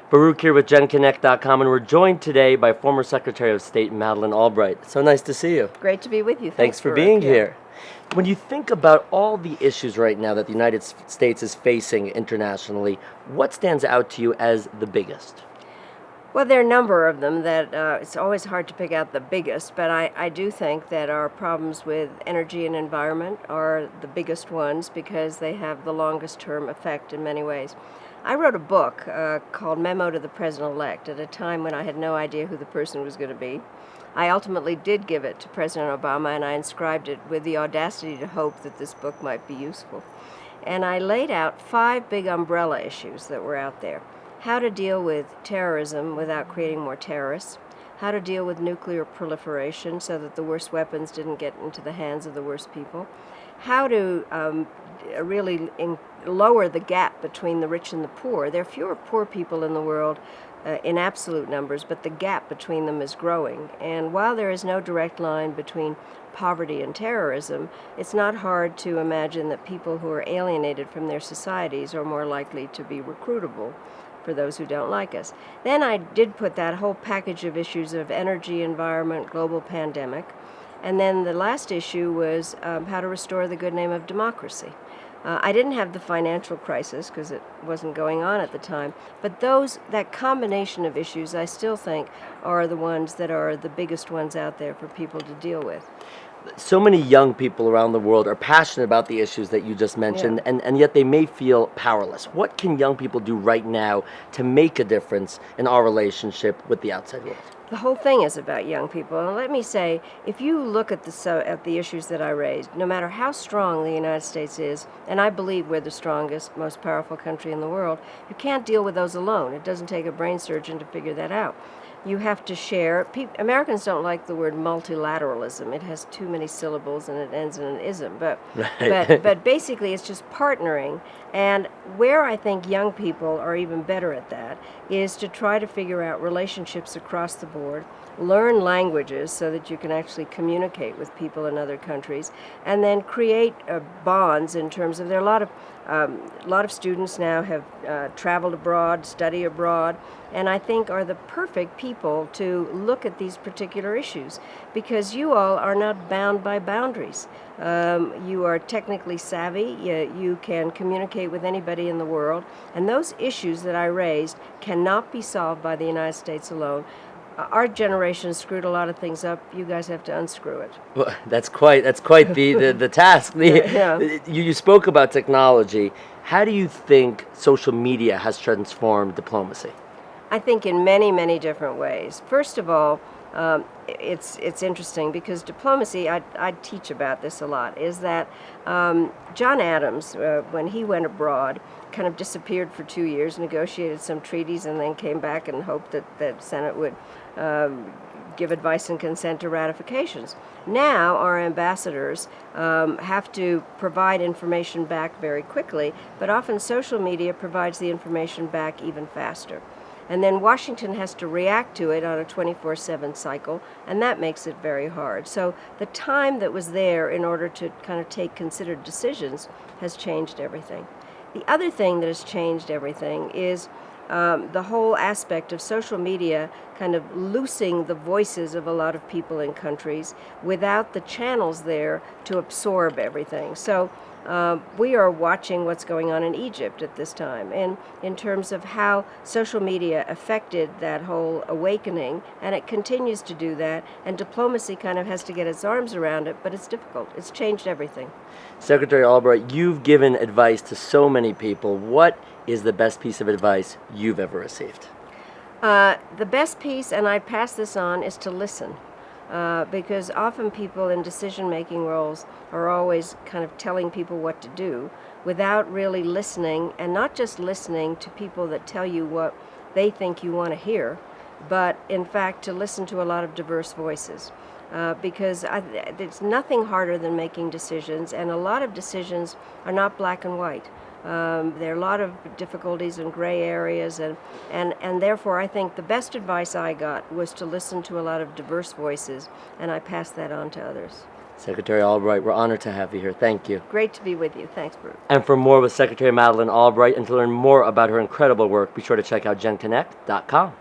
Baruch here with genConnect.com, and we're joined today by former Secretary of State Madeleine Albright. So nice to see you. Great to be with you. Thanks for being here. When you think about all the issues right now that the United States is facing internationally, what stands out to you as the biggest? Well, there are a number of them that it's always hard to pick out the biggest, but I do think that our problems with energy and environment are the biggest ones because they have the longest term effect in many ways. I wrote a book called Memo to the President-elect at a time when I had no idea who the person was going to be. I ultimately did give it to President Obama, and I inscribed it with the audacity to hope that this book might be useful. And I laid out 5 big umbrella issues that were out there. How to deal with terrorism without creating more terrorists, how to deal with nuclear proliferation so that the worst weapons didn't get into the hands of the worst people, how to really lower the gap between the rich and the poor. There are fewer poor people in the world in absolute numbers, but the gap between them is growing. And while there is no direct line between poverty and terrorism, it's not hard to imagine that people who are alienated from their societies are more likely to be recruitable for those who don't like us. Then I did put that whole package of issues of energy, environment, global pandemic. And then the last issue was how to restore the good name of democracy. I didn't have the financial crisis because it wasn't going on at the time, but that combination of issues I still think are the ones that are the biggest ones out there for people to deal with. So many young people around the world are passionate about the issues that you just mentioned, and yet they may feel powerless. What can young people do right now to make a difference in our relationship with the outside world? The whole thing is about young people. And let me say, if you look at the issues that I raised, no matter how strong the United States is, and I believe we're the strongest, most powerful country in the world, you can't deal with those alone. It doesn't take a brain surgeon to figure that out. You have to share. Americans don't like the word multilateralism. It has too many syllables and it ends in an ism. But basically it's just partnering. And where I think young people are even better at that is to try to figure out relationships across the board, learn languages so that you can actually communicate with people in other countries, and then create bonds in terms of there are a lot of students now have traveled abroad, study abroad, and I think are the perfect people to look at these particular issues because you all are not bound by boundaries. You are technically savvy, you can communicate with anybody in the world, and those issues that I raised cannot be solved by the United States alone. Our generation screwed a lot of things up. You guys have to unscrew it. Well, that's quite the task. You spoke about technology. How do you think social media has transformed diplomacy? I think in many, many different ways. First of all, it's interesting because diplomacy, I teach about this a lot, is that John Adams, when he went abroad, kind of disappeared for 2 years, negotiated some treaties, and then came back and hoped that the Senate would give advice and consent to ratifications. Now our ambassadors have to provide information back very quickly, but often social media provides the information back even faster. And then Washington has to react to it on a 24/7 cycle, and that makes it very hard. So the time that was there in order to kind of take considered decisions has changed everything. The other thing that has changed everything is the whole aspect of social media kind of loosing the voices of a lot of people in countries without the channels there to absorb everything. So we are watching what's going on in Egypt at this time, and in terms of how social media affected that whole awakening, and it continues to do that, and diplomacy kind of has to get its arms around it, but it's difficult. It's changed everything. Secretary Albright, you've given advice to so many people. What is the best piece of advice you've ever received? The best piece, and I pass this on, is to listen. Because often people in decision-making roles are always kind of telling people what to do without really listening, and not just listening to people that tell you what they think you want to hear, but in fact to listen to a lot of diverse voices. Because it's nothing harder than making decisions, and a lot of decisions are not black and white. There are a lot of difficulties and gray areas, and therefore I think the best advice I got was to listen to a lot of diverse voices, and I pass that on to others. Secretary Albright, we're honored to have you here. Thank you. Great to be with you. Thanks, Bruce. And for more with Secretary Madeleine Albright and to learn more about her incredible work, be sure to check out genConnect.com.